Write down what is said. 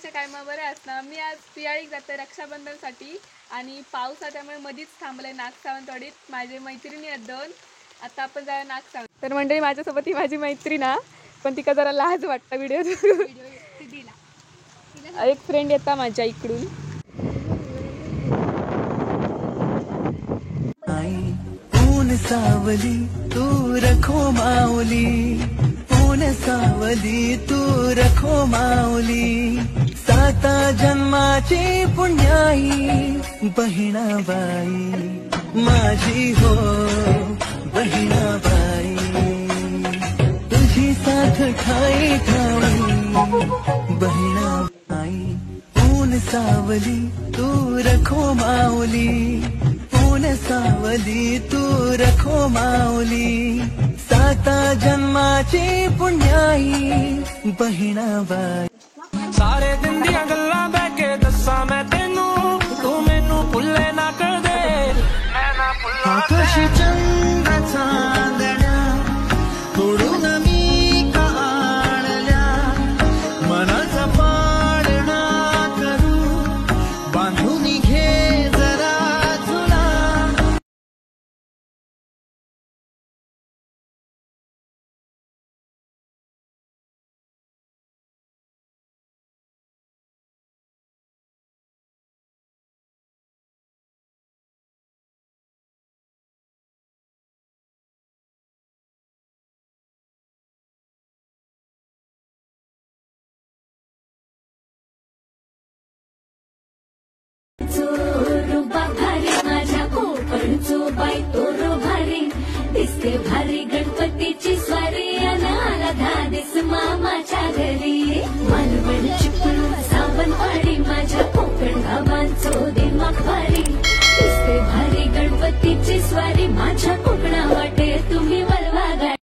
सगळ्याच्या काय मग बरे असणार. मी आज पियाळीक जाते रक्षाबंधनसाठी आणि पाऊस आहे त्यामुळे मधीच थांबले नागसावंतवाडीत. माझे मैत्रिणी आहेत 2. आता आपण जाऊया नागसावंत. तर मंडळी माझ्यासोबत ही माझी मैत्रीण आहे, पण तिका जरा लाज वाटतं व्हिडिओ. एक फ्रेंड येता माझ्या इकडून. ऊन सावली तू रखो माऊली, ऊन सावली तू रखो माऊली, साता जन्माची पुण्याई बहिणाबाई माझी हो बहिणाबाई, तुझी साथ ठाई ठाई बहिणाबाई. ऊन सावली तू रखो माऊली, ऊन सावली तू रखो माऊली, साता जन्माची पुण्याई बहिणाबाई. सारे दिन दियां गल्लां बह के दस्सां मैं तेनू, तू मैनू भुल्ले ना कर दे, मैं ना भुल्ला. आकाशी चंद्र चांदण्या तोडून मी का आणल्या, मनाचा पाळणा करू बांधून घे जरा तुला. माझ्या कोकणचो बाई तोरो भारी दिसते भारी, गणपतीची स्वारी आला 10 दिस मामाच्या घरी.